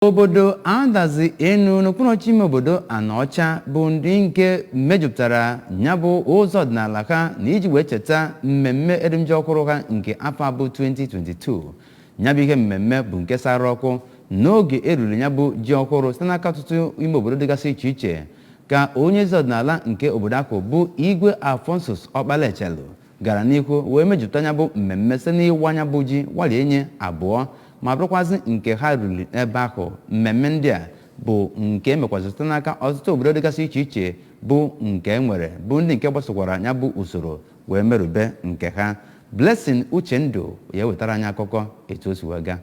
Obodo Adazi enu n'okpuru obodo Anocha bụ ndị nke mejupụtara nyabụ ụzọ ọdịnala ha na iji wee cheta mmemme edemji ọhụrụ ha nke afọ abụ 2022. Nyabụ ihe mmemme bụ nke sara ọkụ n'oge eruru nyabụ ji ọhụrụ site n'aka ọtụtụ ime obodo dịgasị iche iche ka onye eze ọdịnala nke obodo ahụ bụ Igwe Alphonsus Okpalechelu gara n'ihu wee mejupụta nyabụ mmemme site n'ịwa nyabụ ji walie nye abụọ ma bụrụkwazị nke ha ruru ebe ahụ. Mmemme ndị a bụ nke emekwazị site n'aka ọtụtụ obodo dịgasị iche iche bụ nke enwere bụ ndị nke gbasokwara ya bụ usoro wee merube nke ha. Blessing Uchendu ya wetara anyị akụkọ etu o si wee gaa.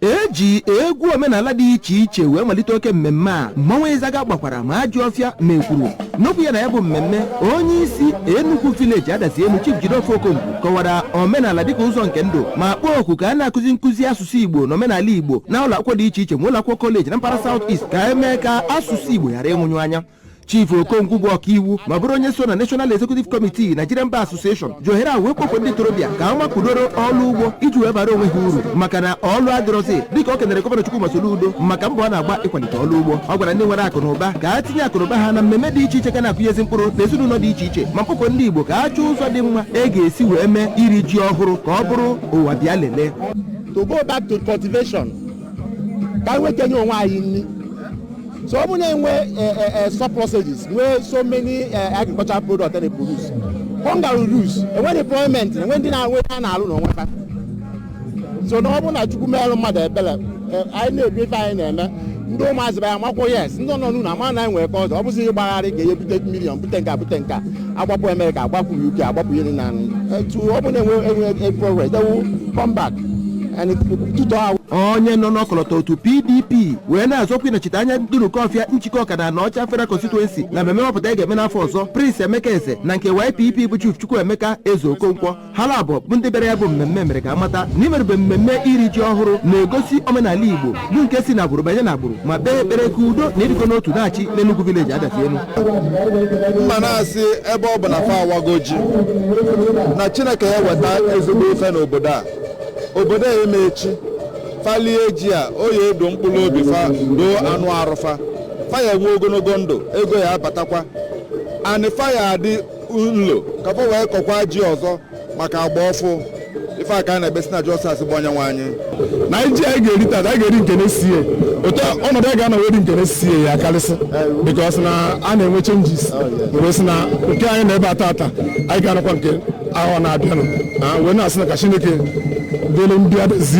Eji egwu omenala dị iche iche wee malite oke mmemme a. Mmanwụ Ịzaga gbakwara ma ajọ ọfịa mekwuru n'okwu ya na ya bụ mmemme. Onye isi Enugwu village Adazi Chief Jideofor Okonkwo kọwara omenala dịka ụzọ nke ndụ ma kpọọ oku ka a na-akụzi nkụzi asụsụ Igbo na omenala Igbo na ụlọ akwụkwọ dị iche iche ma ụlọ akwụkwọ kọleji na mpaghara South East ka emee ka asụsụ Igbo ghara ịnwụnyu anya. Chief Okonkwo bụ ọkaiwu ma bụrụ onye so na National Executive Committee Nigerian Bar Association ji ohere a wee kpọkwa ndị torobịa ka ha makpudoro ọlụ ugbo iji wee bara onwe ha uru maka na ọlụ adịrọzi dịka o kenere gọvanọ Chukwuma Soludo maka mbọ ọ na-agba ịkwalite ọlụ ugbo. Ọ gwara ndị nwere akụ na ụba ka ha tinye akụ na ụba ha na mmemme dị iche iche ka na-akụnyezi mkpụrụ na ezinụlọ dị iche iche ma mkpọkọ ndị Igbo ka ha chọọ ụzọ dị mma ga-esi wee mee iri ji ọhụrụ ka ọ bụrụ ụwa bịa lelee. To go back to cultivation ka anyị nwekenye onwe anyị nri. So when we surpluses, where so many agricultural products that they produce, hunger will lose. And when employment, and when they are working alone, so no one has to go marry mother. I know if I know, no matter by Mako, yes, no, man, I will cause obviously about 8 million, Butenka, Abapo America, Abapo UK, Abapo Union, to open a progress, they will come back. Onye nọ n'ọkọlọtọ otu PDP wee na-azọkwa ịnọchite anya ndụrụkọ ọfịa nchịkọ ọka na Anocha Federal Constituency na mmemme mapụta ga-eme n'afọ ọzọ. Prince Emeka Eze na nke YPP bụ Chief Chukwuemeka Eze Okonkwo ha abụọ bụ ndị bịara ya bụ mmemme mere ka amata na imerube mmemme iri ji ọhụrụ na-egosi omenala Igbo bụ nke si n'agbụrụ banye n'agbụrụ ma kpee ekpere ka udo na ịdịkọ n'otu na-achị n'Enugwu village Adazi enu. Mma na-asị ebe ọ bụ na fa awago ji na Chineke ya weta ezigbo ife n'obodo a. Obodo a emechi falie ji a oyi edo mkpụrụ obi fa doo anụ arụfa faya enwe ogologo ndụ ego ya abatakwa anị faya adị nlo ka fa wee kọkwa ji ọzọ maka agba ọfụ ife aka a na-ebesi na Josas bụ onye nwaanyị na iji anyị ga-eri taa anyị ga-eri nke na-esie otu ọnọdụ anyị ga-anọ weri nke na-esie ya karịsị because na a na-enwe changes wee sị na nke anyị na-ebe ata anyị ga-anọkwa nke ahụ na-abịanụ wee na-asị na ka Chineke dole ndị Adazi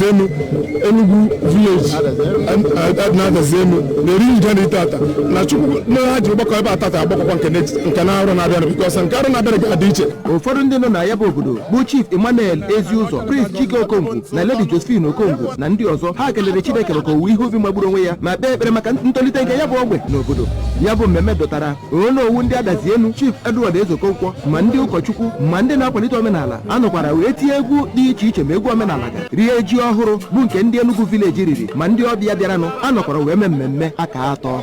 enu Enugwu village na Adazi enu na-eri nje na ite ata na Chukwu na ha ji gbakọ ebe atata agbakọkwa nke na-arụ na-abịanụ because nke arụ na-abịanụ ga-adị iche. Ụfọdụ ndị nọ na ya bụ obodo bụ Chief Emmanuel Eziụzọ, Prince Chike Okonkwo na Lady Josephine Okonkwo na ndị ọzọ ha kelere Chineke maka owuwe ihe ubi magburu onwe ya ma kpee ekpere maka ntolite nke ya bụ ogbe n'obodo. Ya bụ mmemme dọtara onye owu ndị Adazi enu Chief Edward Eze Okonkwo ma ndị ụkọchukwu ma ndị na-akwalite omenala anọkwara wee tinye egwu dị iche iche ma egwu omenala ga rie ji ọhụrụ bụ nke ndị Enugwu village riri ma ndị ọbịa bịaranụ anọkwara wee mee mmemme aka atọ.